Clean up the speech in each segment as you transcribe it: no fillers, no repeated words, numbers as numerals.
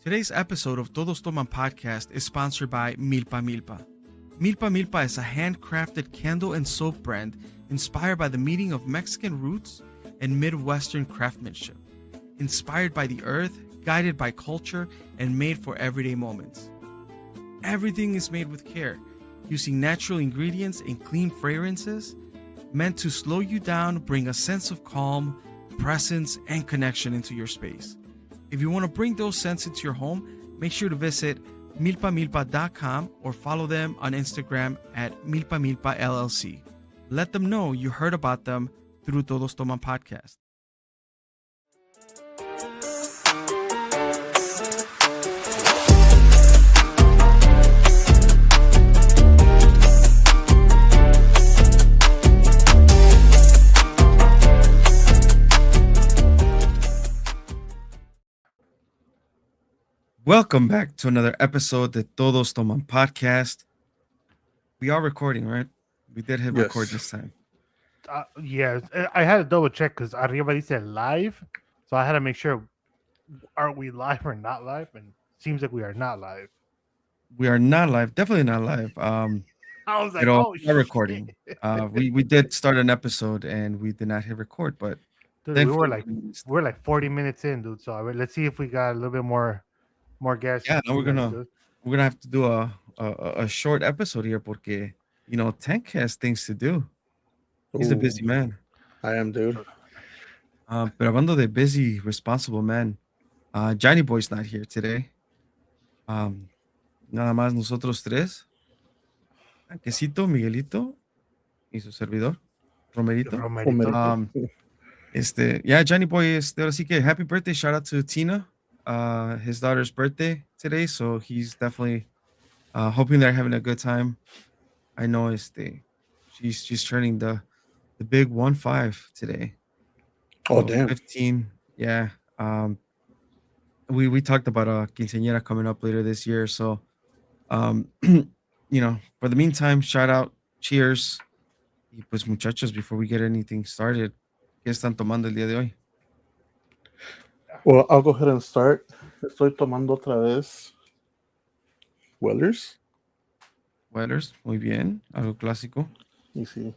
Today's episode of Todos Toman Podcast is sponsored by Milpa Milpa. Milpa Milpa is a handcrafted candle and soap brand inspired by the meeting of Mexican roots and Midwestern craftsmanship. Inspired by the earth, guided by culture, and made for everyday moments. Everything is made with care, using natural ingredients and clean fragrances, meant to slow you down, bring a sense of calm, presence, and connection into your space. If you want to bring those scents into your home, make sure to visit milpamilpa.com or follow them on Instagram at milpamilpa LLC. Let them know you heard about them through Todos Toman Podcast. Welcome back to another episode of Todos Toman Podcast. We are recording, right? We did hit record this time. Yeah, I had to double check because arriba dice live, so I had to make sure, are we live or not live? And it seems like we are not live. We are not live, definitely not live. I was like, oh, we're recording. We did start an episode and we did not hit record, but dude, we were like 40 minutes in, dude. So let's see if we got a little bit more guests. Yeah, no, we're gonna have to do a short episode here porque Tank has things to do. He's a busy man. I am, dude. Pero hablando de busy, responsible man, Johnny Boy's not here today. Nada más nosotros tres. Quesito, Miguelito y su servidor, Romerito. Johnny Boy is ahora sí que happy birthday. Shout out to Tina, his daughter's birthday today. So he's definitely hoping they're having a good time. I know she's turning the big 15 today. Oh, damn. 15. Yeah. We talked about a quinceañera coming up later this year. So for the meantime, shout out, cheers. Y pues muchachos, before we get anything started, ¿qué están tomando el día de hoy? Well, I'll go ahead and start. Estoy tomando otra vez Weller's, muy bien, algo clásico. Y sí.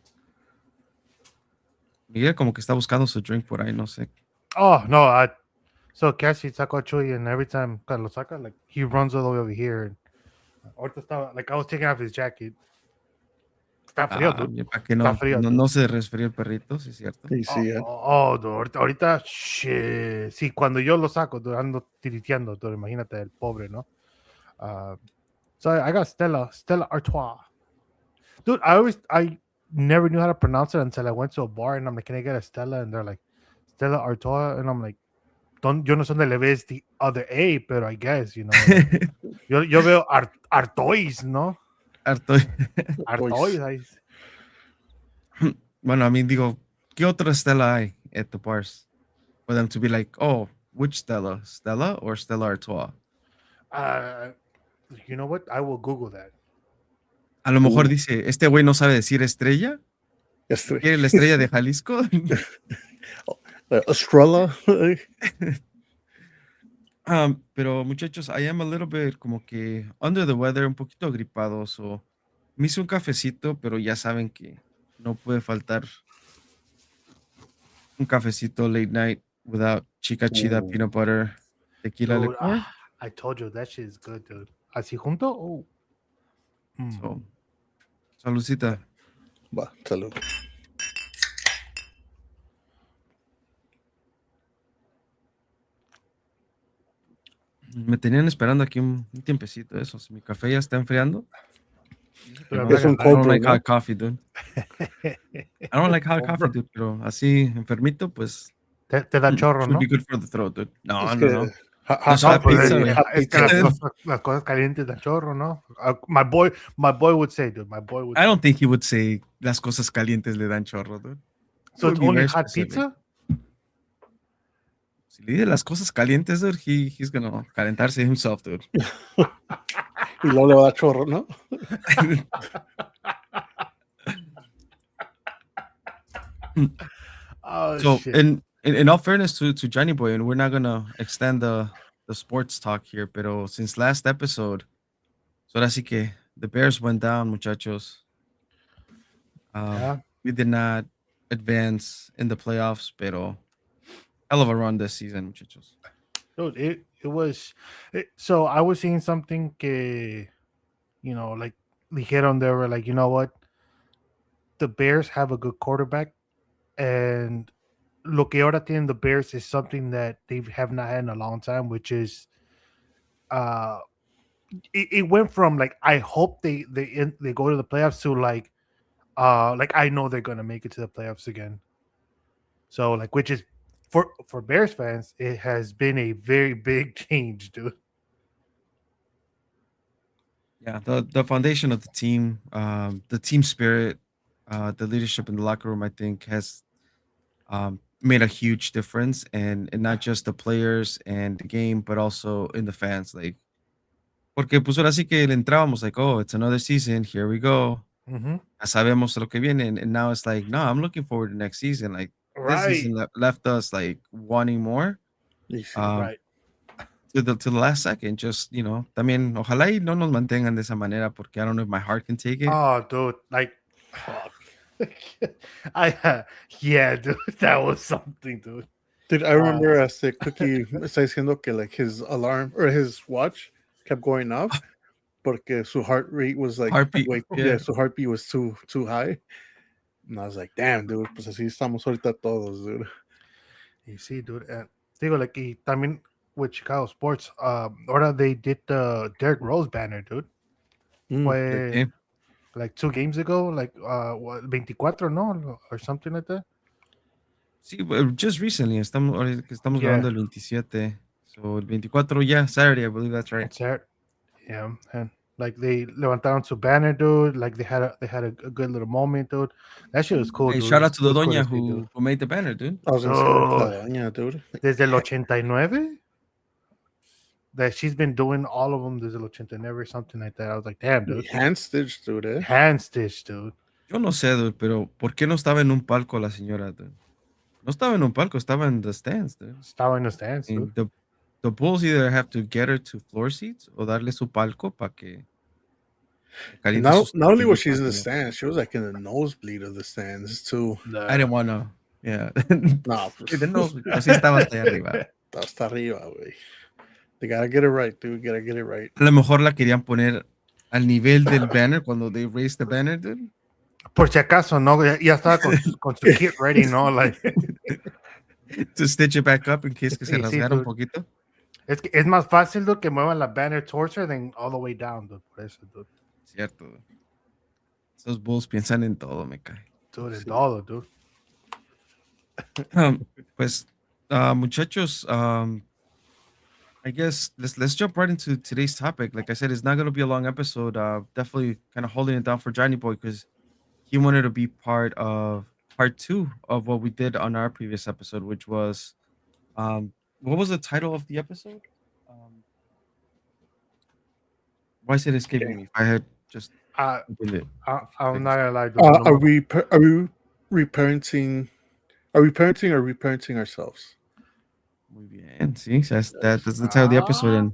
Miguel como que está buscando su drink por ahí, no sé. Oh, no, so Cassie sacó Chuy, and every time lo saca, like, he runs all the way over here. And ahorita estaba, like, I was taking off his jacket. Está frío, dude. Para que no se resfríe el perrito, sí es cierto. Y sí, ahorita, shit. Sí, cuando yo lo saco, dude, ando tiriteando, dude, imagínate, el pobre, ¿no? So I got Stella Artois. Dude, I never knew how to pronounce it until I went to a bar and I'm like, can I get a Stella? And they're like, Stella Artois. And I'm like, yo no sé dónde le ves the other A, pero I guess, yo veo Artois, ¿no? Artois. Bueno, I mean, digo, ¿qué otra Stella hay at the bars? For them to be like, oh, which Stella? Stella or Stella Artois? You know what? I will Google that. A lo mejor dice, este güey no sabe decir estrella. ¿Quiere la estrella de Jalisco? Estrella. Pero muchachos, I am a little bit como que under the weather, un poquito gripado. So me hice un cafecito, pero ya saben que no puede faltar un cafecito late night without chica chida, peanut butter, tequila, dude, liquor. I told you that shit is good, dude. Así junto? Oh. So, saludcita. Va, salud. Me tenían esperando aquí un tiempecito eso. Si mi café ya está enfriando. Es un I don't like hot coffee, dude. I don't like hot coffee, dude. Pero así, enfermito, pues. Te da chorro, ¿no? Should be good for the throat, dude. No. Es que las cosas calientes dan chorro, ¿no? My boy would say, dude. I don't think he would say las cosas calientes le dan chorro, dude. So it's only hot pizza? Si le dice las cosas calientes, dude, he's gonna calentarse himself, dude. Y luego le va a dar chorro, ¿no? Oh, so shit. in all fairness to Johnny Boy, and we're not gonna extend the the sports talk here, pero since last episode, so ahora sí que the Bears went down, muchachos. Yeah. We did not advance in the playoffs, pero hell of a run this season, muchachos. Dude, it was so I was seeing something que like dijeron, they were like, you know what? The Bears have a good quarterback, and lo que ahora tienen the Bears is something that they have not had in a long time, which is uh it went from like I hope they go to the playoffs to like I know they're gonna make it to the playoffs again. So like, which is for Bears fans, it has been a very big change, dude. Yeah, the foundation of the team spirit, the leadership in the locker room, I think, has made a huge difference, and not just the players and the game, but also in the fans. Like, porque pues ahora sí que le entrábamos like, oh, it's another season, here we go. Mm-hmm. Ya sabemos lo que viene, and now it's like, no, I'm looking forward to next season. Like this Right, season left us like wanting more. You see. Um, right. to the last second, just también ojalá y no nos mantengan de esa manera porque I don't know if my heart can take it. Oh, dude, like, fuck. Yeah, dude, that was something, dude. Dude, I remember Cookie está diciendo que like his alarm or his watch kept going off porque su heart rate was like Heartbeat, yeah, su heartbeat was too high. And I was like, damn, dude, pues así estamos ahorita todos, dude. You see, dude, and digo, like, y también with Chicago sports, ahora they did the Derrick Rose banner, dude. Fue okay. like 2 games ago, like what, 24, no, or something like that. Sí, just recently, ahora que estamos Yeah. grabando el 27. So el 24, yeah, Saturday, I believe that's right. It's there. Yeah, and like they levantaron su banner, dude. Like they had a good little moment, dude. That shit was cool, Hey, dude. shout out to the It was cool doña to see, dude. who made the banner, dude. I was gonna Oh. say, yeah, dude. Desde el 89, that she's been doing all of them desde el 89 or something like that. I was like, damn, dude. Hand stitched, dude. Eh? Hand stitch, dude. Yo no sé, dude, pero ¿por qué no estaba en un palco la señora, dude? No estaba en un palco, estaba en the stands, dude. Estaba in the stands, dude. And the Bulls either have to get her to floor seats o darle su palco para que And caliente sus not only was she tortillitas, in the dude. stands, she was like in the nosebleed of the stands too. I didn't want to. Yeah. No, Sí, de nosebleed, pero sí estaba hasta allá arriba. hasta arriba, güey. They gotta get it right, dude. Gotta get it right. A lo mejor la querían poner al nivel del banner cuando they raised the banner, dude. Por si acaso, no, ya estaba con su kit ready, no, like. To stitch it back up in case que se Sí, sí, rasgara un dude. poquito. Es más fácil, dude, que muevan la banner towards her than all the way down, dude. Por eso, dude. Cierto, dude. Esos Bulls piensan en todo, me cae. Dude, en Sí. todo, dude. Pues, muchachos, I guess let's jump right into today's topic. Like I said, it's not going to be a long episode. Definitely kind of holding it down for Johnny Boy because he wanted to be part of part 2 of what we did on our previous episode, which was what was the title of the episode? Why is it escaping me? If I had just opened it. I'm not gonna lie, dude. Are we reparenting? Are we parenting or reparenting ourselves? Muy bien. See, that's the title of the episode. And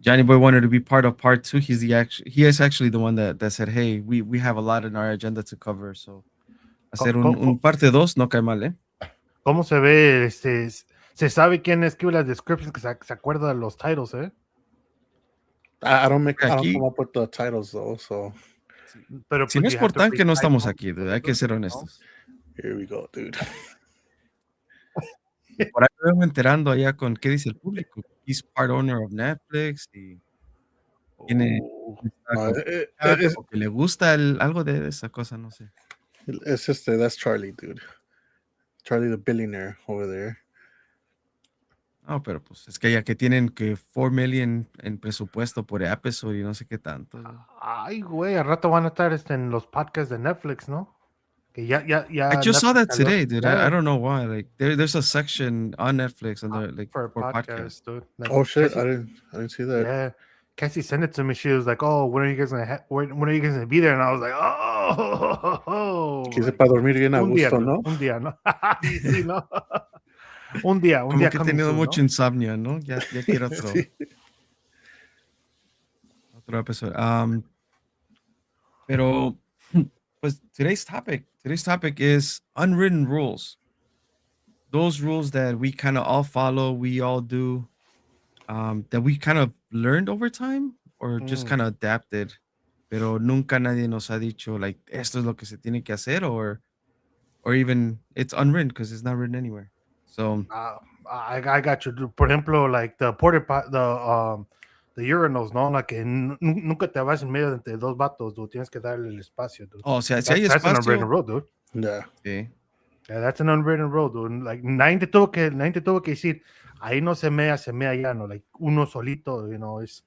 Johnny Boy wanted to be part of part 2. He is actually the one that said, hey, we have a lot in our agenda to cover. So hacer un parte 2 no cae mal, ¿eh? ¿Cómo se ve? Se sabe quién escribe las descriptions, que se acuerda de los titles, eh? I don't Aquí- come up with the titles though. So Pero Si no pues, es you por have to tan que no read estamos titles, aquí, dude. Hay que ser honestos. here we go, dude. Por ahí me vengo enterando allá con qué dice el público. He's part owner of Netflix y tiene No, como que le gusta algo de esa cosa, no sé. it's just that's Charlie, dude. Charlie, the billionaire over there. No, pero pues es que ya que tienen que 4 million en presupuesto por episodio y no sé qué tanto. Ay, güey, al rato van a estar en los podcasts de Netflix, ¿no? Que ya. I just saw that Netflix today, salió- dude. Yeah, I don't know why. Like there's a section on Netflix under like for for podcasts. podcasts, dude. Like, Oh shit, Cassie- I didn't see that. Yeah, Cassie sent it to me. She was like, "Oh, when are you guys gonna be there?" And I was like, "Oh, Quise para dormir bien a un día, gusto, dude, ¿no? un día, ¿no?" Y sí, ¿no? Un día Como que he coming tenido soon, mucho ¿no? insomnio, ¿no? Ya quiero Sí. otro episodio. Pero, pues today's topic is unwritten rules. Those rules that we kind of all follow, we all do, that we kind of learned over time or just Mm. kind of adapted. Pero nunca nadie nos ha dicho, like, esto es lo que se tiene que hacer, or even it's unwritten because it's not written anywhere. So, I got you, dude. Por ejemplo, like the urinals, ¿no? Like que nunca te vas en medio entre dos vatos, dude. Tienes que darle el espacio, dude. o sea, si hay That's an unwritten espacio, rule, dude. Yeah. sí. Yeah, that's an unwritten rule, dude. Like, nadie te tuvo que decir, ahí no se mea ya, no. Like, uno solito, you know, es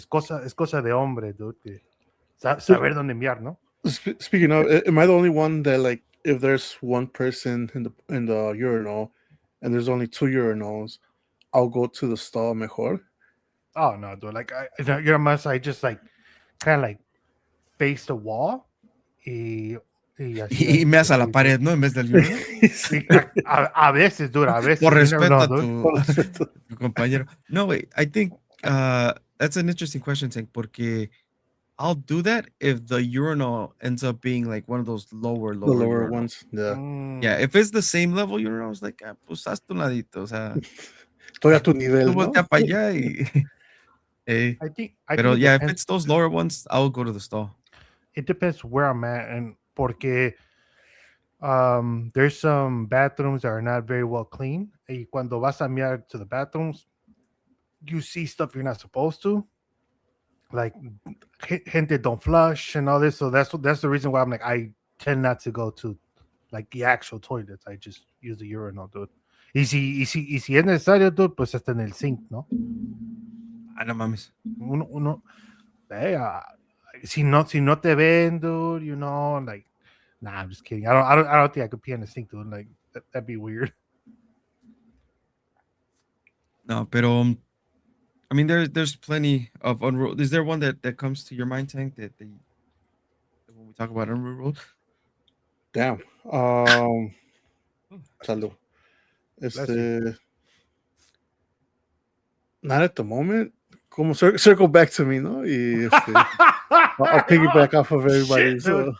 cosa de hombre, dude. Que saber dónde enviar, ¿no? Speaking of, am I the only one that, like, if there's one person in the urinal and there's only 2 urinals, I'll go to the stall mejor? Oh, no, dude. Like, you're a mess. I just, like, kind of, like, face the wall y así. Y me hace a la pared, ¿no? En vez del urinal. Sí, a veces, dude, a veces. Por You never respeto know, a dude. tu compañero. No, wait, I think that's an interesting question, Tank, porque I'll do that if the urinal ends up being like one of those lower The lower urinals. ones, yeah. Yeah, if it's the same level urinal, it's like, pues haz tu ladito, o sea, Estoy a tu nivel, tú ¿no? voltea para allá y... I think Pero it yeah, if depends. it's those lower ones, I'll go to the stall. It depends where I'm at, and porque there's some bathrooms that are not very well clean. Y cuando vas a mirar to the bathrooms, you see stuff you're not supposed to. Like gente don't flush and all this. So that's the reason why I'm like I tend not to go to like the actual toilets. I just use the urinal, dude. Y si es necesario, dude, pues hasta en el sink, ¿no? Ah, no mames. Uno si no te ven, dude, you know, like, nah, I'm just kidding. I don't think I could pee in the sink, dude. Like that'd be weird. No, pero I mean, there's plenty of unruled. Is there one that comes to your mind, Tank, that when we talk about unruled rules? Damn. Salud. Not at the moment. Como circle back to me, ¿no? Y I'll piggyback off of everybody. Shit,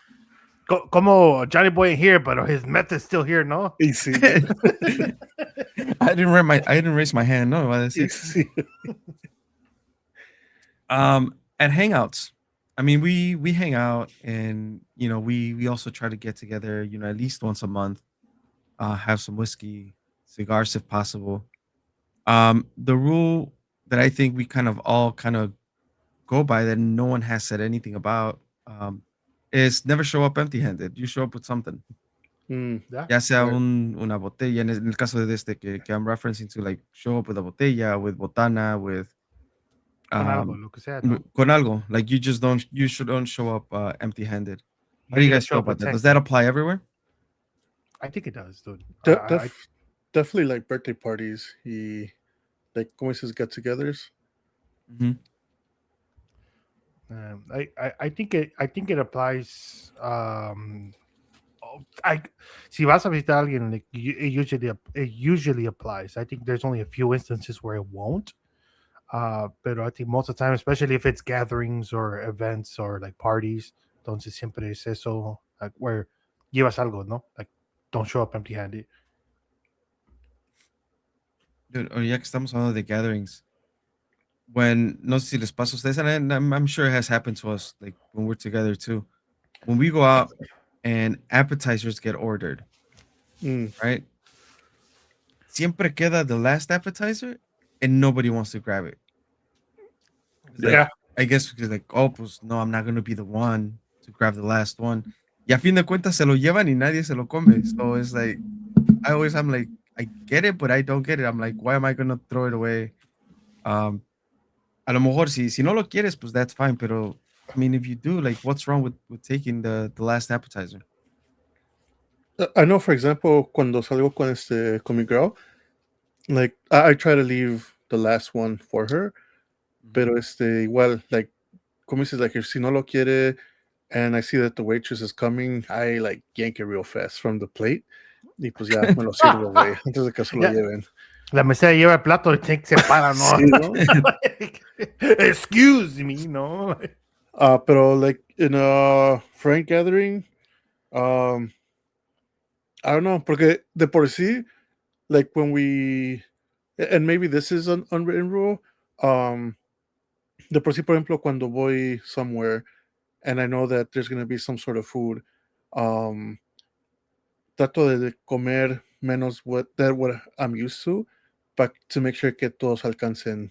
como Johnny Boy in here, but his meth is still here, no? Easy. I didn't raise my hand. No, iba a decir. Easy. At hangouts, I mean, we hang out, and you know, we also try to get together, you know, at least once a month, have some whiskey, cigars if possible. The rule that I think we kind of all kind of go by that no one has said anything about, is never show up empty-handed. You show up with something. Yeah. Ya sea Right. una botella, en el caso de este que I'm referencing to, like, show up with a botella, with botana, with Con algo, um lo que sea, ¿no? con algo. Like, you don't show up empty-handed. How do you Usually I guys show feel up about with that? 10. Does that apply everywhere? I think it does, dude. Definitely like birthday parties. Like, como dices, get-togethers. Mm-hmm. I think it applies. Si vas a visitar a alguien, like, it usually applies. I think there's only a few instances where it won't. Pero I think most of the time, especially if it's gatherings or events or like parties, entonces siempre es eso, like, where llevas algo, ¿no? Like, don't show up empty-handed. Dude, ya que estamos hablando de gatherings, when, no sé si les pasa a ustedes, and I'm sure it has happened to us, like when we're together too. When we go out and appetizers get ordered, right? Siempre queda the last appetizer and nobody wants to grab it. Like, Yeah. I guess because, like, oh, pues no, I'm not going to be the one to grab the last one. Y a fin de cuentas se lo llevan y nadie se lo come. So it's like, I'm like, I get it, but I don't get it. I'm like, why am I going to throw it away? A lo mejor si no lo quieres, pues that's fine. Pero, I mean, if you do, like, what's wrong with taking the last appetizer? I know, for example, cuando salgo con mi girl, like, I try to leave the last one for her, pero igual, like, como dices, like, if si no lo quiere and I see that the waitress is coming, I, like, yank it real fast from the plate Y pues ya me lo sirvo, güey, antes de que se lo Ya. lleven. La mesera lleva el plato y Tank se para, ¿no? Sí, ¿no? Excuse me, ¿no? Pero like in a friend gathering, um, I don't know, porque de por sí, like when we, and maybe this is an unwritten rule, um, de por sí, por ejemplo, cuando voy somewhere and I know that there's going to be some sort of food, um, trato de comer menos what I'm used to make sure que todos alcancen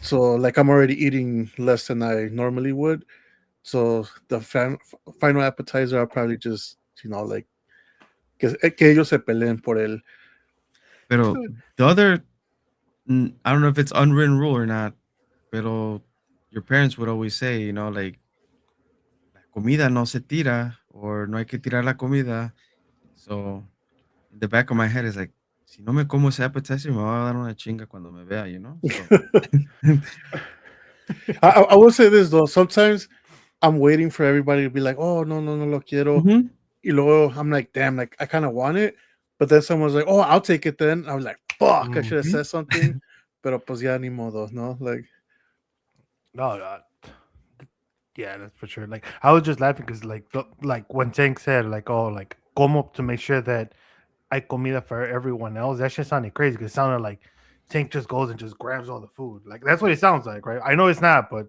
so like I'm already eating less than I normally would. So the final appetizer, I'll probably just, like, que ellos se peleen por él. Pero the other, I don't know if it's unwritten rule or not, pero your parents would always say, like, la comida no se tira, or no hay que tirar la comida. So, in the back of my head is like, si no me como ese appetizer, me va a dar una chinga cuando me vea. So, I will say this though, sometimes I'm waiting for everybody to be like, oh, no, no, no lo quiero. Mhm. Y luego I'm like, damn, like I kind of want it. But then someone's like, oh, I'll take it then. I was like, fuck, I should have said something. Pero pues ya ni modo, no? Like, No, yeah, that's for sure. Like, I was just laughing because, like when Tank said, like, oh, like, como to make sure that I comida for everyone else. That shit sounded crazy because it sounded like Tank just goes and just grabs all the food. Like, that's what it sounds like, right? I know it's not, but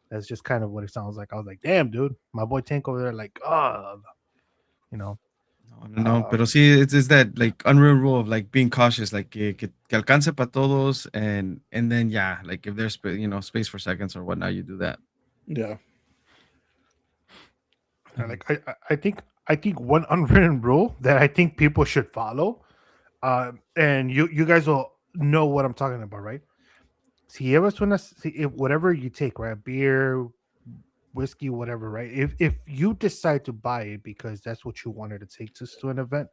that's just kind of what it sounds like. I was like, damn, dude, my boy Tank over there, like, you know. No, pero sí, it's that like unreal rule of like being cautious, like que alcance para todos, and then yeah, like if there's space for seconds or whatnot, you do that. yeah. Like I think one unwritten rule that I think people should follow, and you guys will know what I'm talking about, right? Si llevas if whatever you take, right, beer, whiskey, whatever, right? If you decide to buy it because that's what you wanted to take to an event,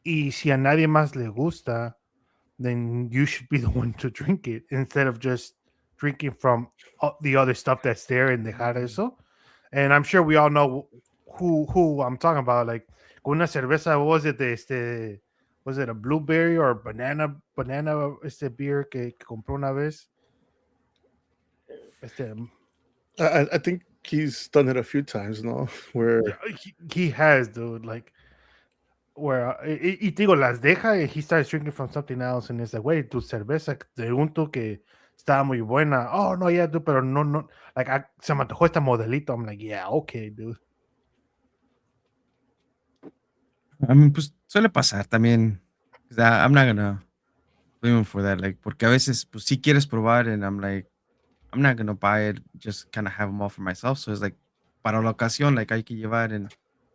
y si a nadie más le gusta, then you should be the one to drink it instead of just drinking from the other stuff that's there and dejar eso. And I'm sure we all know who I'm talking about. Like con una cerveza, what was it? Was it a blueberry or banana beer que compró una vez? I think he's done it a few times, no? Where he has, dude. Like where y digo las deja and he starts drinking from something else and it's like, wait, tu cerveza pregunto que estaba muy buena. Oh no, yeah, dude, pero no, like se me antojó esta modelito. I'm like, yeah, okay, dude. I mean, pues suele pasar también. 'Cause I'm not gonna blame him for that, like, porque a veces, pues sí quieres probar, and I'm like, I'm not gonna buy it, just kind of have them all for myself. So it's like, para la ocasión, like, hay que llevar,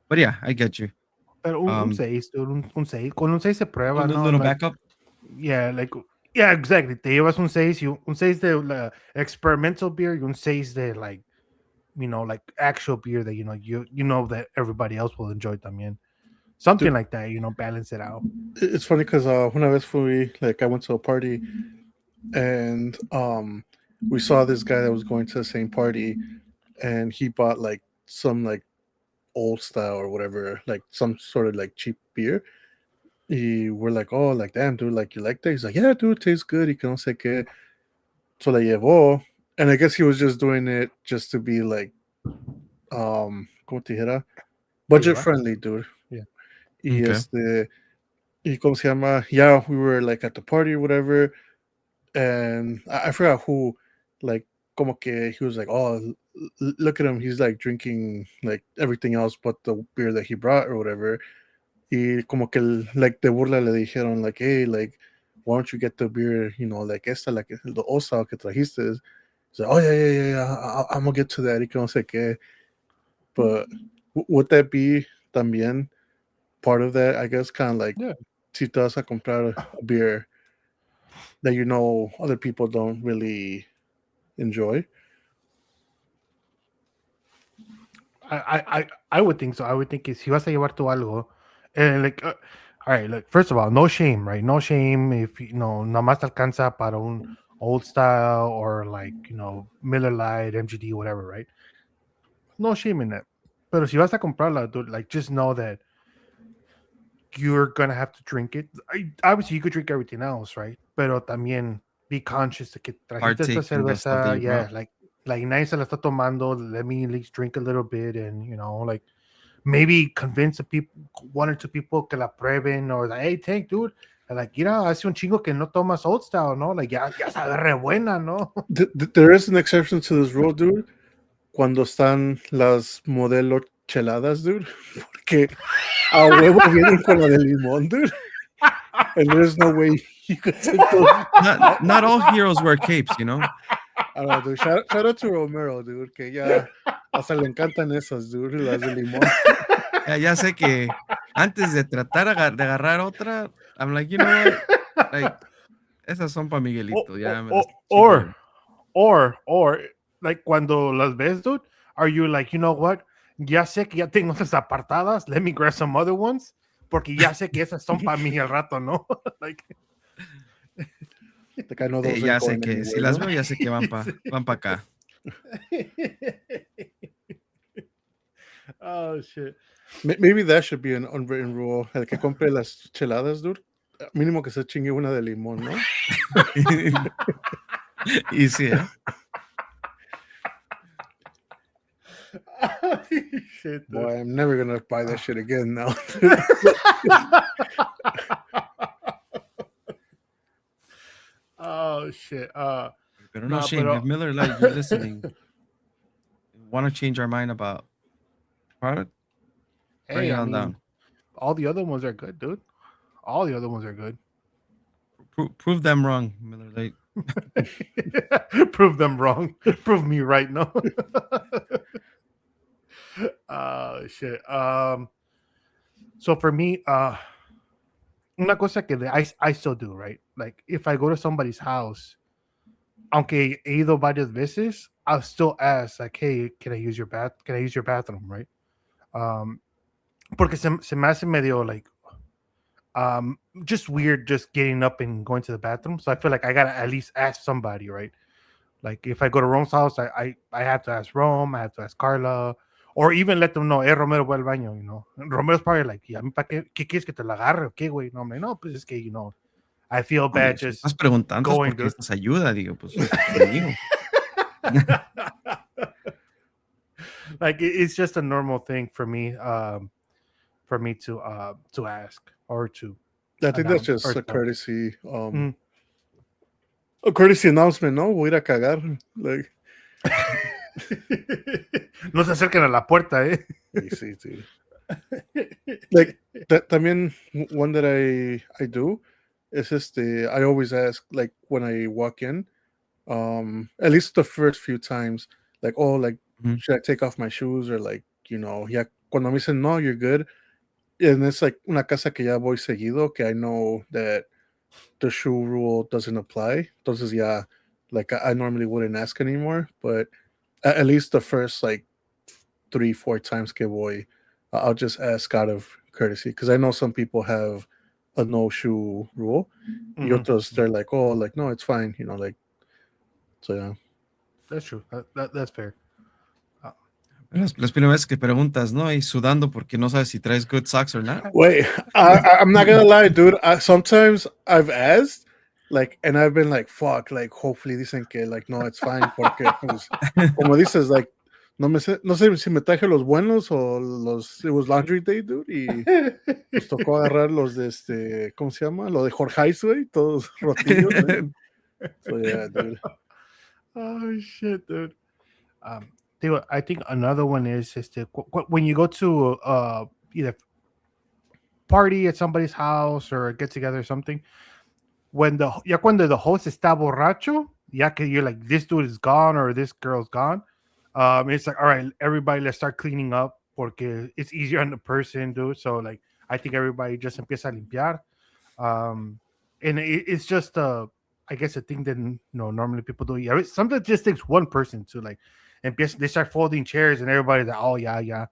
but yeah, I get you. Pero un 6, dude, un 6. Con un 6 se A prueba, ¿no? little Like, backup. yeah, like, yeah, exactly. Te llevas un 6 y un 6 de experimental beer y un 6 de, like, like actual beer that, you know that everybody else will enjoy también. Something like that, balance it out. it's funny because una vez like I went to a party and we saw this guy that was going to the same party and he bought like some like old style or whatever, like some sort of like cheap beer. We're like, oh, like damn, dude, like you like that? He's like, yeah, dude, it tastes good. Y que no sé qué. So la llevó, and I guess he was just doing it just to be like, ¿cómo te dijera? Budget friendly, dude. Yeah. Y Okay. y cómo se llama? Yeah, we were like at the party or whatever, and I forgot who, like, como que he was like, oh, look at him, he's like drinking like everything else but the beer that he brought or whatever. Y como que like de burla le dijeron like, hey, like, why don't you get the beer, like esta, like the osa que trajiste. He's like, oh yeah, I'm gonna get to that. Y que no sé qué. But would that be también part of that? I guess kind of like, Yeah. si te vas a comprar a beer that other people don't really enjoy. I would think so. I would think si vas a llevar tú algo, and like, all right, look, first of all, no shame, right? No shame if nada más te alcanza para un old style or like Miller Lite, MGD, whatever, right? No shame in that. Pero si vas a comprarla, dude, like just know that you're gonna have to drink it. Obviously, you could drink everything else, right? Pero también be conscious de que trajiste esta Partake in the stuff that cerveza. you Yeah, brought. like nadie se la está tomando. Let me at least drink a little bit, and like maybe convince the people, one or two people que la prueben, or like, hey, tank, dude. And like, hace un chingo que no tomas old style, no? Like, ya sabe re buena, no? There is an exception to this rule, dude. Cuando están las modelo cheladas, dude. Porque a huevo vienen con la de limón, dude. And there's no way you could take those. Not all heroes wear capes, you know. I don't know, dude. Shout out to Romero, dude. Que ya hasta le encantan esas, dude. Las de limón. Ya sé que antes de tratar de agarrar otra, I'm like, you know what? Like, esas son para Miguelito. Ya me las chingo yo. Or like cuando las ves, dude, are you like, you know what? Ya sé que ya tengo esas apartadas. Let me grab some other ones. Porque ya sé que esas son para mí al rato, ¿no? Like, Like I know those Ya ain't sé going que si anywhere, las ¿no? veo, ya sé que van pa acá. Oh shit. Maybe that should be an unwritten rule. El que compre las cheladas, dude. Mínimo que se chingue una de limón, ¿no? Y sí, ¿eh? Shit, dude. Boy, I'm never gonna buy that shit again now. Oh shit. Pero no, Nah, Shane, pero- if Miller Lite, you're listening, want to change our mind about product, bring Hey, it I on mean, down. all the other ones are good, dude. All the other ones are good. Prove them wrong, Miller Lite. Prove them wrong. Prove me right, no? Oh shit. So for me, una cosa que I still do, right? Like if I go to somebody's house, aunque he ido varias veces, I'll still ask, like, hey, can I use your bathroom, right? Porque se me hace medio like just weird just getting up and going to the bathroom. So I feel like I gotta at least ask somebody, right? Like if I go to Rome's house, I have to ask Rome, I have to ask Carla, or even let them know, Romero va al baño, And Romero's probably like, ¿y a mí para qué quieres que te la agarre o qué, güey? No, hombre, no, pues es que, I feel Oye, bad si just estás preguntando es going, porque dude. necesitas ayuda, digo, pues te digo. Like it's just a normal thing for me to ask or to I think that's announce just or a to- courtesy, Mm. a courtesy announcement, no? Voy a ir a cagar. Like, No se acerquen a la puerta, eh. sí, dude. Like también one that I do is I always ask, like, when I walk in, at least the first few times, like, oh, like, Mhm. should I take off my shoes, or like, yeah, cuando me dicen no, you're good, and it's like una casa que ya voy seguido, que I know that the shoe rule doesn't apply. Entonces, yeah, like I normally wouldn't ask anymore, but at least the first like 3-4 times que voy, I'll just ask out of courtesy, because I know some people have a no shoe rule. Y Mhm. otros, they're like, oh, like, no, it's fine, like, so yeah. That's true. That's fair. Las primeras veces que preguntas, ¿no? Y sudando porque no sabes si traes good socks or not. Wait, I'm not gonna lie, dude. Sometimes I've asked, like, and I've been like, fuck, like, hopefully dicen que, like, no, it's fine, porque, pues, como dices, like, no sé si me traje los buenos o it was laundry day, dude, y pues tocó agarrar los de ¿cómo se llama? Lo de Jorgeis, güey, todos rotillos, güey. So, yeah, dude. Oh shit, dude. I think another one is when you go to either party at somebody's house or get together or something. Cuando the host está borracho, ya que you're like, this dude is gone or this girl's gone. It's like, all right, everybody, let's start cleaning up porque it's easier on the person, dude. So like, I think everybody just empieza a limpiar. And it's just I guess a thing that normally people do. Yeah, sometimes it just takes one person to like, and they start folding chairs, and everybody's like, oh yeah,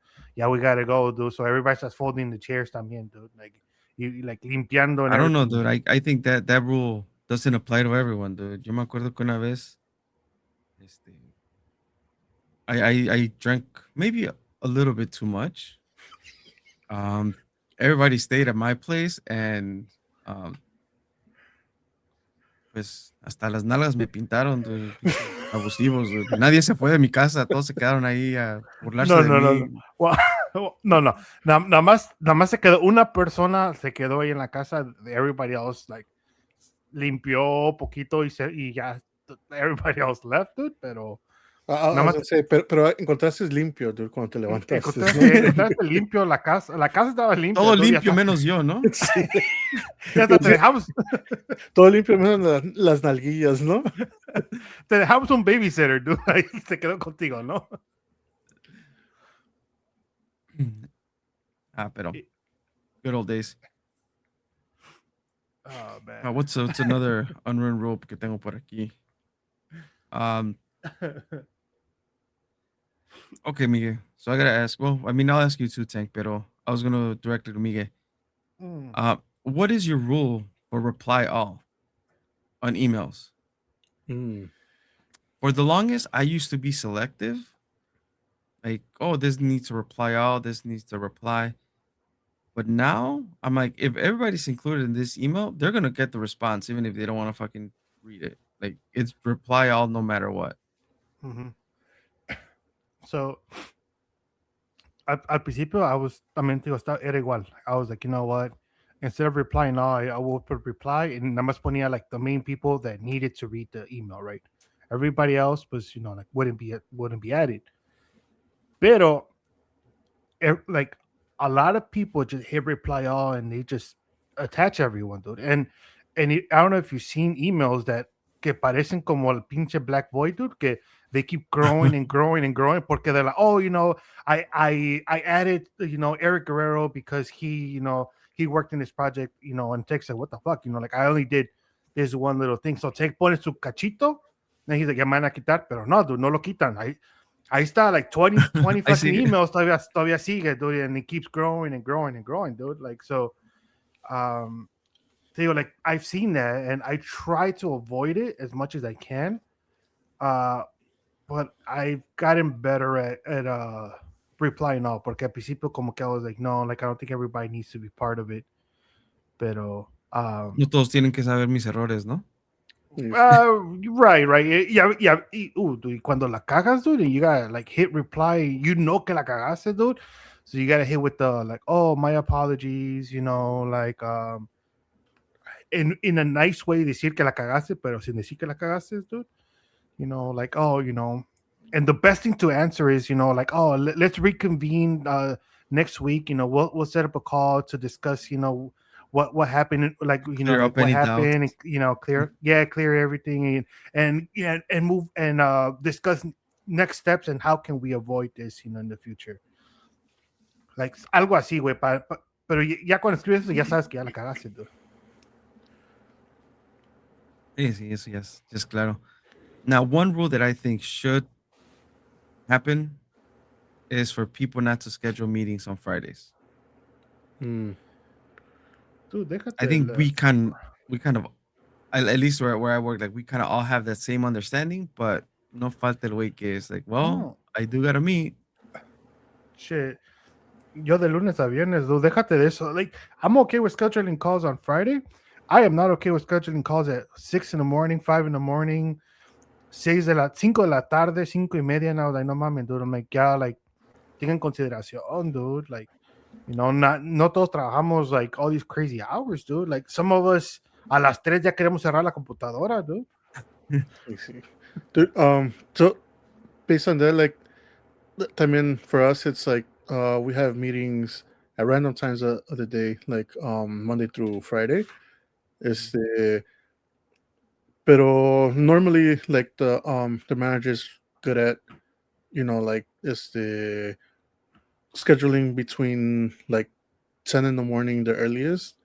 we gotta go, dude. So everybody starts folding the chairs también, dude. Like you like limpiando and I don't know, everything. dude. I think that rule doesn't apply to everyone, dude. Yo me acuerdo que una vez, I drank maybe a little bit too much. everybody stayed at my place and um, pues hasta las nalgas me pintaron, dude, pinches abusivos, dude. Nadie se fue de mi casa, todos se quedaron ahí a burlarse No, de no, no, no. mí. Well, no, no. Nada más se quedó una persona, se quedó ahí en la casa. Everybody else, like, limpió poquito y ya. Everybody else left, dude. Pero I nada was más gonna say, pero encontraste limpio, dude, cuando te levantaste. encontraste limpio la casa. La casa estaba limpia, Todo dude, limpio menos yo, ¿no? Sí. y hasta Todo limpio menos las nalguillas, ¿no? te dejamos un babysitter, dude. Ahí se quedó contigo, ¿no? Pero good old days. Oh, man. What's another unwritten rule que tengo por aquí? Okay, Miguel. So I gotta ask. Well, I mean, I'll ask you too, Tank. Pero I was gonna direct it to Miguel. What is your rule for reply all on emails? Mm. For the longest, I used to be selective. Like, oh, this needs to reply all. This needs to reply. But now I'm like, if everybody's included in this email, they're gonna get the response, even if they don't want to fucking read it. Like, it's reply all no matter what. Mm-hmm. So, al principio, también digo, era igual. I was like, you know what? Instead of replying all, I will put reply and nada más ponía like the main people that needed to read the email, right? Everybody else was, like wouldn't be added. Pero, like a lot of people just hit reply all and they just attach everyone, dude. And I don't know if you've seen emails that que parecen como el pinche black void, dude, que they keep growing and growing and growing porque they're like, oh, I added, Eric Guerrero because he worked in this project, and Tech said, what the fuck, like I only did this one little thing. So Tech pone su cachito and he's like, ya me van a quitar, pero no, dude, no lo quitan. Ahí está, like 20 fucking emails todavía sigue, dude, and it keeps growing and growing and growing, dude. Like, so, like, I've seen that, and I try to avoid it as much as I can. But I've gotten better at replying all, porque al principio como que I was like, no, like, I don't think everybody needs to be part of it. Pero, No todos tienen que saber mis errores, ¿no? right. Yeah. Dude, cuando la cagas, dude, and you gotta like hit reply, que la cagaste, dude. So you gotta hit with the like, oh, my apologies, like in a nice way decir que la cagaste, pero sin decir que la cagaste, dude. Like, oh, and the best thing to answer is, like, oh, let's reconvene next week. We'll set up a call to discuss, what happened, like, Clear like up what any happened, doubts. clear everything and move and discuss next steps and how can we avoid this, in the future. Like algo así, güey, pero ya cuando escribes eso, ya sabes que ya la cagaste, dude. Sí, eso ya es just claro. Now, one rule that I think should happen is for people not to schedule meetings on Fridays. Dude, I think we kind of, at least where I work, like we kind of all have that same understanding, but no falta el güey que es like, well, No. I do gotta meet. Shit. Yo de lunes a viernes, dude, déjate de eso. Like, I'm okay with scheduling calls on Friday. I am not okay with scheduling calls at 6 in the morning, 5 in the morning, 5 de la tarde, 5:30. And I was like, no mames, dude. I'm like, yeah, like, tengan consideración, dude. Like, no todos trabajamos like all these crazy hours, dude. Like, some of us a las 3 ya queremos cerrar la computadora, dude. Dude, so based on that, like, también for us, it's like we have meetings at random times of the day, like Monday through Friday. Pero normally, like the manager's good at, like scheduling between like 10 in the morning, the earliest,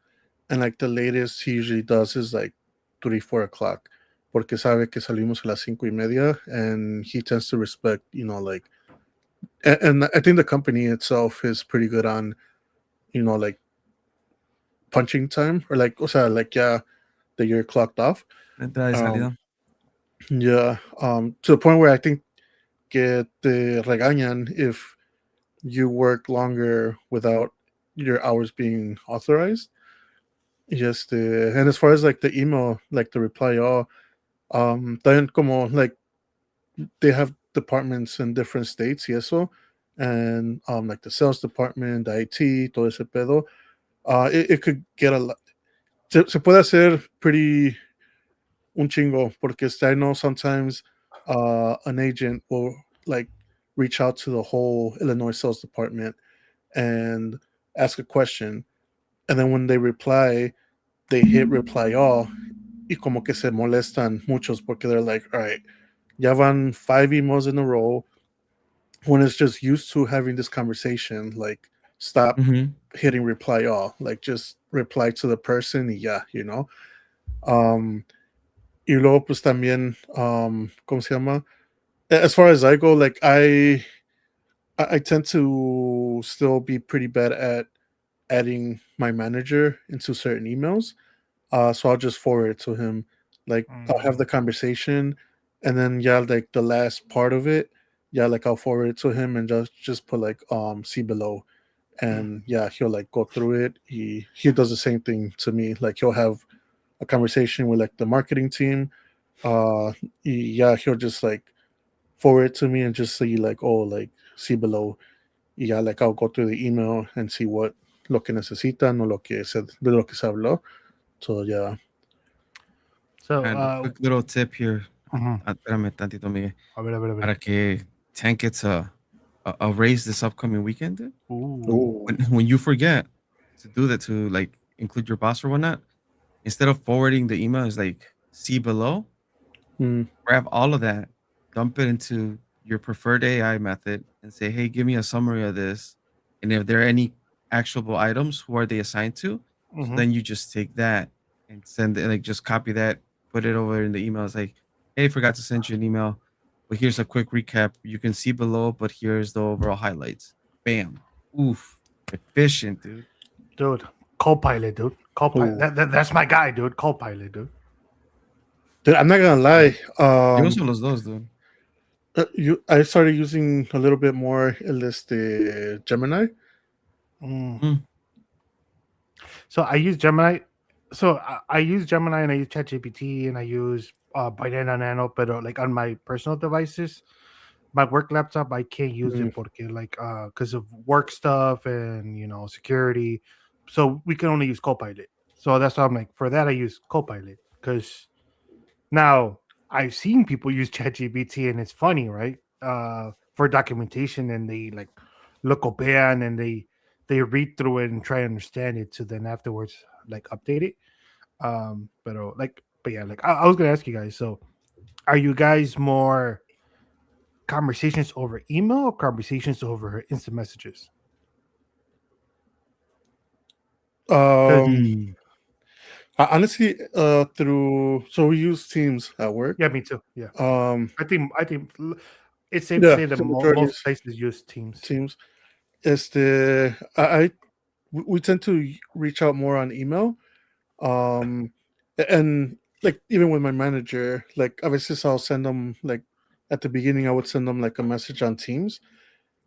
and like the latest he usually does is like 3-4 o'clock, porque sabe que salimos a las 5:30, and he tends to respect, like, and I think the company itself is pretty good on, like punching time, or like, o sea, like, yeah, that you're clocked off. Entrada y salida. Yeah, to the point where I think que te regañan if you work longer without, your hours being authorized. Just and as far as like the email, like the reply all, también como like they have departments in different states, y eso, and like the sales department, the IT, todo ese pedo. It could get a lot. Se puede hacer pretty un chingo porque I know sometimes an agent will like reach out to the whole Illinois sales department and ask a question, and then when they reply, they hit reply all, y como que se molestan muchos porque they're like, all right, ya van 5 emails in a row. When it's just used to having this conversation, like stop Mm-hmm. hitting reply all, like just reply to the person y ya, Um, y luego pues también, ¿cómo se llama? As far as I go, like I tend to still be pretty bad at adding my manager into certain emails. So I'll just forward it to him. Like I'll have the conversation, and then yeah, like the last part of it, yeah, like I'll forward it to him and just put like see below, and yeah, he'll like go through it. He does the same thing to me. Like he'll have a conversation with like the marketing team. Yeah, he'll just like forward it to me and just see like, oh, like see below. Yeah, like I'll go through the email and see what lo que necesitan o de lo que se habló. So yeah. So, And a quick little tip here. mhm. Espérame tantito, Miguel. A ver. Para que Tank gets a raise this upcoming weekend, dude. Ooh. Ooh. When you forget to do that, to like include your boss or whatnot, instead of forwarding the email, is like see below. Mm. Grab all of that, dump it into your preferred AI method, and say, "Hey, give me a summary of this." And if there are any actionable items, who are they assigned to? So Mhm. then you just take that and send it, like just copy that, put it over in the email. It's like, "Hey, forgot to send you an email, but here's a quick recap. You can see below, but here's the overall highlights." Bam. Oof. Efficient, dude. Dude, Copilot, dude. Copilot. Ooh. That's my guy, dude. Copilot, dude. Dude, I'm not gonna lie. Yo uso los dos, dude. I started using a little bit more Gemini. Mm. So I use Gemini. So I use Gemini and I use ChatGPT and I use Banana Nano, but like on my personal devices, my work laptop, I can't use Mm. it porque like because of work stuff and security. So we can only use Copilot. So that's why I'm like for that I use Copilot because now I've seen people use ChatGPT and it's funny, right? For documentation and they like look up and they read through it and try to understand it to then afterwards like update it. But yeah, like I was gonna ask you guys. So, are you guys more conversations over email or conversations over instant messages? Because Um, Honestly, through so we use Teams at work. yeah, me too. Yeah, Um, I think it's safe to yeah, say that the majority most is places use Teams. Teams. We tend to reach out more on email. Um, and like even with my manager, like obviously I'll send them like at the beginning I would send them like a message on Teams,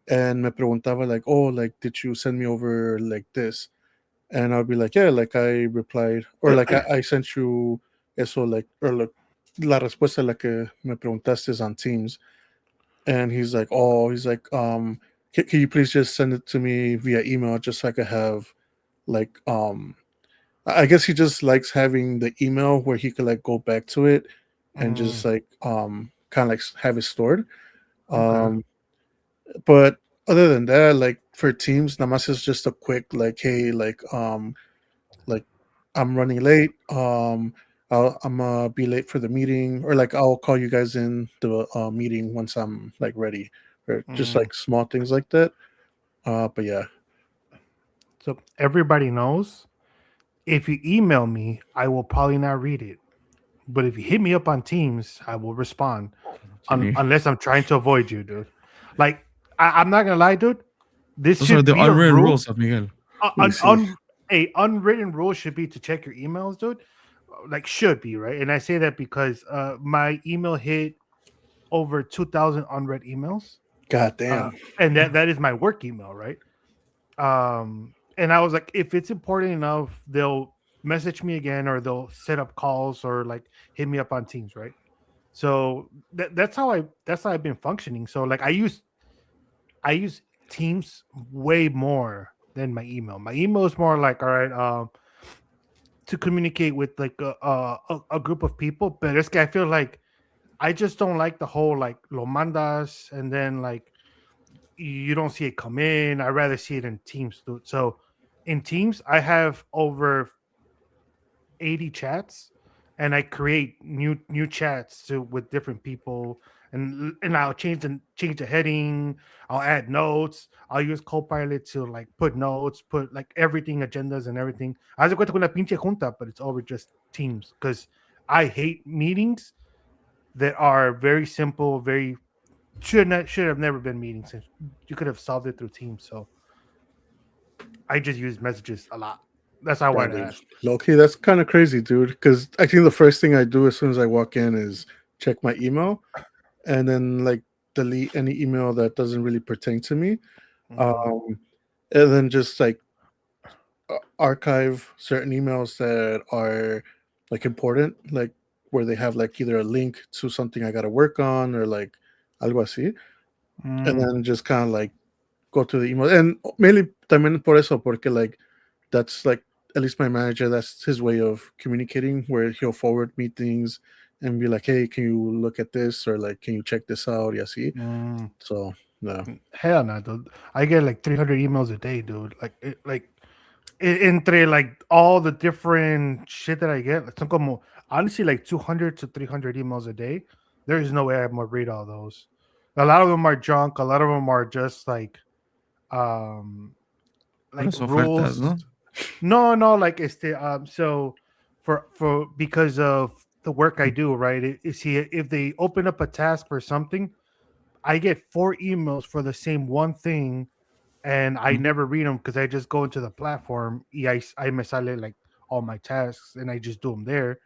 and me preguntaba like, oh, like did you send me over like this? And I'll be like, yeah, like I replied, or like I sent you eso, like, or like la respuesta la que me preguntaste is on Teams. And he's like, can you please just send it to me via email just so I could have like, I guess he just likes having the email where he could like go back to it and just Mm, like, kind of like have it stored. okay. Um, but other than that, like for Teams, Namas is just a quick like, hey, like I'm running late. I'm gonna be late for the meeting, or like I'll call you guys in the meeting once I'm like ready, or just Mm. like small things like that. But yeah, So everybody knows if you email me, I will probably not read it. But if you hit me up on Teams, I will respond Kidding. unless I'm trying to avoid you, dude. Like I'm not gonna lie, dude. This Those are should the be a unwritten rule. rules of Miguel. let me see. A unwritten rule should be to check your emails, dude. Like should be right, and I say that because my email hit over 2,000 unread emails, God damn. and that is my work email, right? and I was like, if it's important enough, they'll message me again, or they'll set up calls, or like hit me up on Teams, right? So that's how I've been functioning. So like I use Teams way more than my email. My email is more like, all right, to communicate with like a group of people. But this guy, I feel like I just don't like the whole like lo mandas, and then like you don't see it come in. I rather see it in Teams, dude. So in Teams, I have over 80 chats, and I create new chats to with different people, and I'll change the heading. I'll add notes. I'll use Copilot to like put notes, put like everything, agendas and everything. Haz de cuenta con una pinche junta, but it's over just Teams, because I hate meetings that are very simple, very should have never been meetings. You could have solved it through Teams. So I just use messages a lot. That's how I Yeah, wanted to dude. ask. Low-key, that's kind of crazy, dude. Because I think the first thing I do as soon as I walk in is check my email, and then like delete any email that doesn't really pertain to me. Mhm. Um, and then just like archive certain emails that are like important, like where they have like either a link to something I got to work on or like algo así, and Mm. then just kind of like go to the email. And mainly también por eso, porque like that's like at least my manager, that's his way of communicating, where he'll forward me things and be like, hey, can you look at this, or like can you check this out, y así. Mm. So no. Hell no, dude. I get like 300 emails a day, dude. Entre like all the different shit that I get, son como honestly like 200 to 300 emails a day. There is no way I'm gonna read all those. A lot of them are junk. A lot of them are just um like Puras ofertas, rules. ¿no? No, like so for because of the work I do, right? See, if they open up a task for something, I get 4 emails for the same one thing, and I Mhm. never read them because I just go into the platform. I me sale like all my tasks, and I just do them there.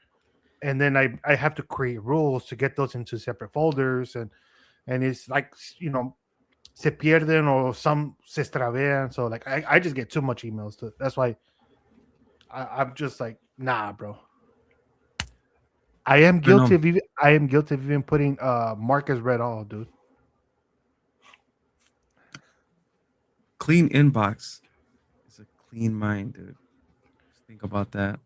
And then I have to create rules to get those into separate folders, and it's like se pierden, or some se extravean. So like I just get too much emails. That's why I'm just like, nah, bro. I know. I am guilty of even putting mark as read all, dude. Clean inbox is a clean mind, dude. Just think about that.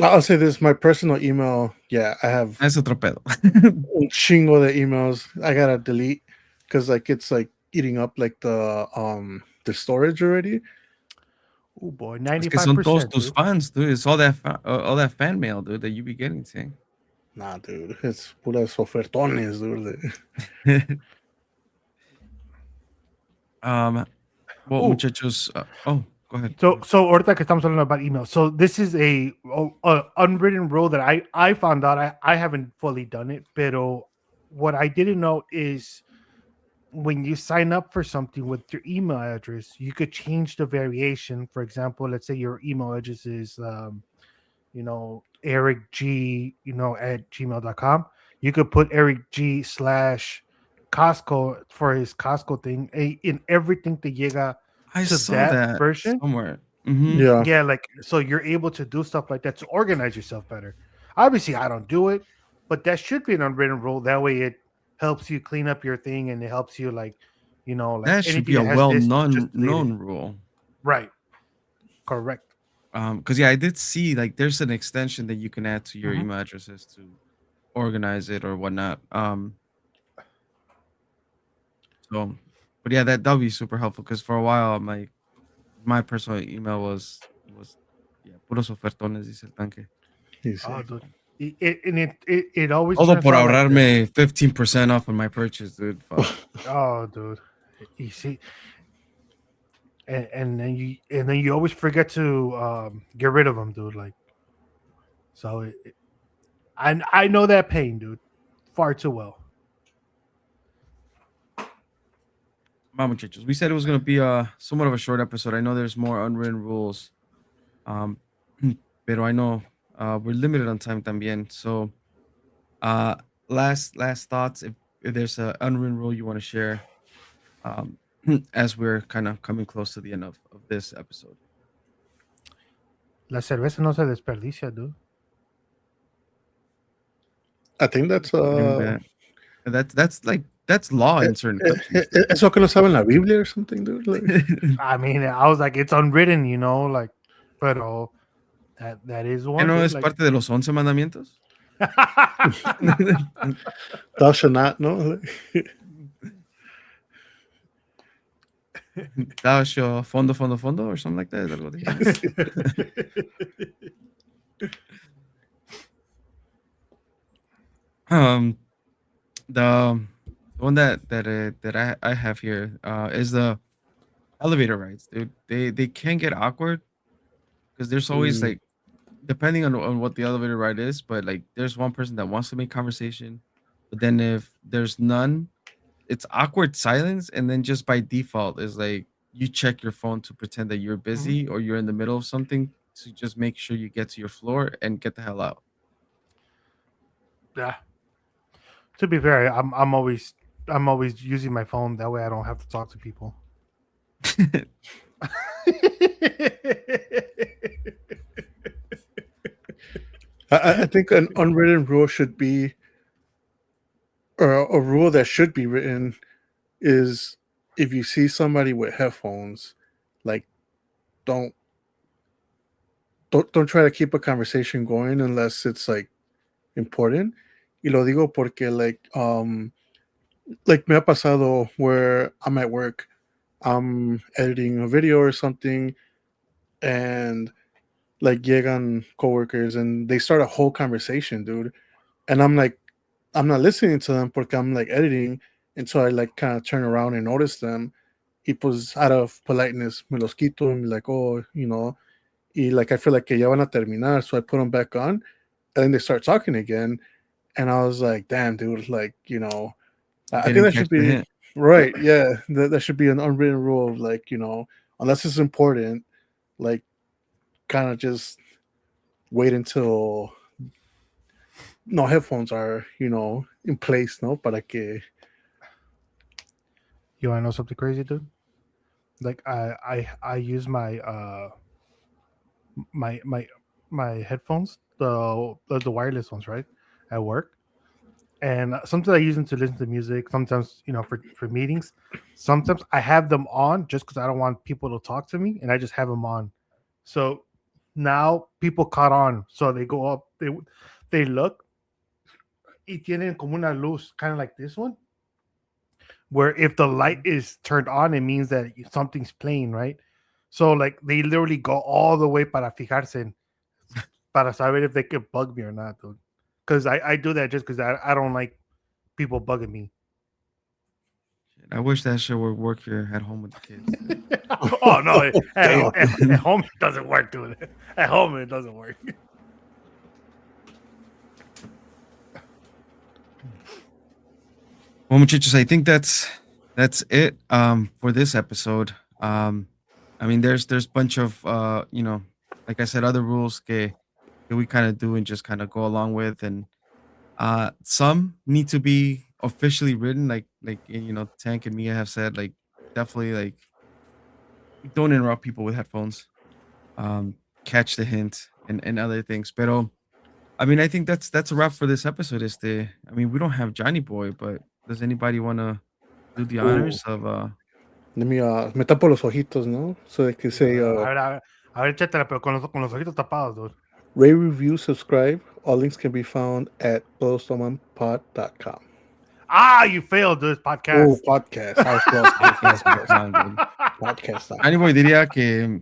I'll say this: my personal email, yeah, I have Es otro pedo. un chingo de emails I gotta delete because like it's like eating up like the storage already. Oh boy, Es ninety que five son todos percent, tus dude. fans, dude. It's all that fan mail, dude, that you be getting, see? Nah, dude, it's puras ofertones, dude. um, well, Oh, muchachos, oh, go ahead. so ahorita que estamos hablando about email. So this is a unwritten rule that I found out. I haven't fully done it, pero what I didn't know is when you sign up for something with your email address, you could change the variation. For example, let's say your email address is Eric G, at gmail.com. You could put Eric G slash Costco for his Costco thing. In everything que llega I to saw that that version. somewhere. Mm-hmm. Yeah, Yeah, like so you're able to do stuff like that to organize yourself better. Obviously, I don't do it, but that should be an unwritten rule. That way it helps you clean up your thing, and it helps you like That should anything be a that has well this, just known delete it. known rule. Right. Correct. Because yeah, I did see like there's an extension that you can add to your Mhm. email addresses to organize it or whatnot. So, but yeah, that would be super helpful because for a while my personal email was yeah puros ofertones dice el tanque. Oh, easy. dude. It always Todo turns por out like this. ahorrarme 15% off on my purchase, dude. Fuck. Oh, dude. You see, and then you always forget to get rid of them, dude. Like so, I know that pain, dude, far too well. Wow, muchachos. We said it was gonna be somewhat of a short episode. I know there's more unwritten rules. Um, pero I know we're limited on time también. So, uh, last thoughts. If there's a unwritten rule you want to share, as we're kind of coming close to the end of this episode. La cerveza no se desperdicia, dude. I think that's That's law in certain countries. eso que no sabe en la Biblia or something, dude. Like, I mean, I was like, it's unwritten, you know, like, pero that is ¿Que one. no dude, es like, parte de los 11 mandamientos? thou shalt not, no? Thou shall fondo, fondo, fondo, or something like that. ¿Es algo así? The one that I have here is the elevator rides, dude. They can get awkward because there's always like, depending on what the elevator ride is, but like there's one person that wants to make conversation, but then if there's none, it's awkward silence, and then just by default is like you check your phone to pretend that you're busy or you're in the middle of something to just make sure you get to your floor and get the hell out. yeah. To be fair, I'm always using my phone. That way, I don't have to talk to people. I think an unwritten rule should be, or a rule that should be written, is if you see somebody with headphones, like don't try to keep a conversation going unless it's like important. Y lo digo porque like me ha pasado where I'm at work, I'm editing a video or something, and like llegan coworkers and they start a whole conversation, dude. And I'm like, I'm not listening to them porque I'm like editing. And so I like kind of turn around and notice them. Y pues out of politeness, me los quito and be like, oh, you know, y like I feel like que ya van a terminar. So I put them back on and then they start talking again. And I was like, damn, dude, like, you know, I think that should be right. Yeah. That should be an unwritten rule of like, you know, unless it's important, like kind of just wait until no headphones are, you know, in place, no? Para que You want to know something crazy, dude? Like I use my my headphones, the wireless ones, right, at work. And sometimes I use them to listen to music. Sometimes, you know, for meetings. Sometimes I have them on just because I don't want people to talk to me, and I just have them on. So now people caught on. So they go up, they look, y tienen como una luz, kind of like this one, where if the light is turned on, it means that something's playing, right? So like they literally go all the way para fijarse, para saber if they can bug me or not, dude. Because I do that just because I don't like people bugging me. I wish that shit would work here at home with the kids. Oh no, at home it doesn't work, dude. At home it doesn't work. Well, muchachos, I think that's it for this episode. I mean, there's bunch of you know, like I said, other rules that we kind of do and just kind of go along with, and some need to be officially written, like you know, Tank and Mia have said, like definitely like don't interrupt people with headphones. Um, catch the hint and other things. Pero I mean, I think that's a wrap for this episode. I mean, we don't have Johnny Boy, but does anybody want to do the honors of let me me tapo los ojitos, no? So they can say A ver, échatela, pero con los ojitos tapados, dude. rate, review, subscribe. All links can be found at todostomanpod.com. Ah, you failed this podcast. Oh, podcast. I was close. Podcast. Johnny Boy diría que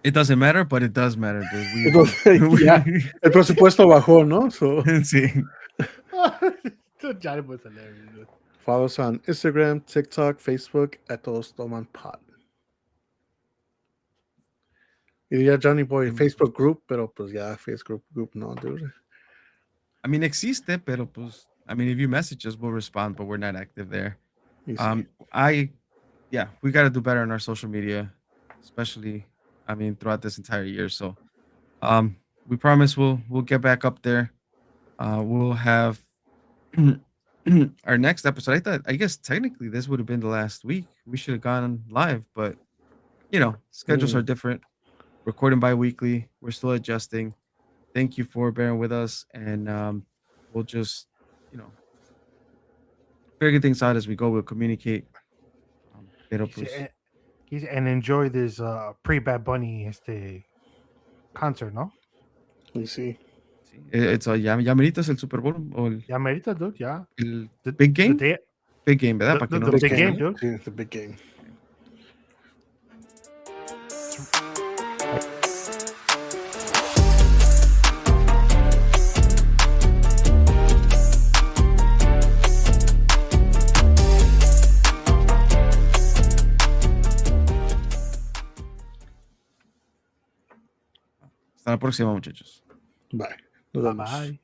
it doesn't matter, but it does matter, dude. Yeah. El presupuesto bajó, ¿no? So Sí. Johnny Boy's hilarious, dude. follow us on Instagram, TikTok, Facebook at Todos Toman Pod. Y diría Johnny Boy, Facebook group, pero pues ya, Facebook group no, dude. I mean, existe, pero pues, I mean, if you message us, we'll respond, but we're not active there. Easy. Yeah, we got to do better on our social media, especially, I mean, throughout this entire year. So, we promise we'll get back up there. We'll have our next episode. I guess technically this would have been the last week. We should have gone live, but schedules are different. Recording bi-weekly. We're still adjusting. Thank you for bearing with us, and we'll just figure things out as we go. We'll communicate. Pero pues, And enjoy this pre-Bad Bunny concert, ¿no? You see. it's ya merito es el Super Bowl o Ya merita, dude. Ya. el The- big game. the day- Big game, ¿verdad? the- Para que the- no the nos big pongan. game, dude. Sí, it's a big game. Hasta la próxima, muchachos. Bye. Nos vemos. Bye.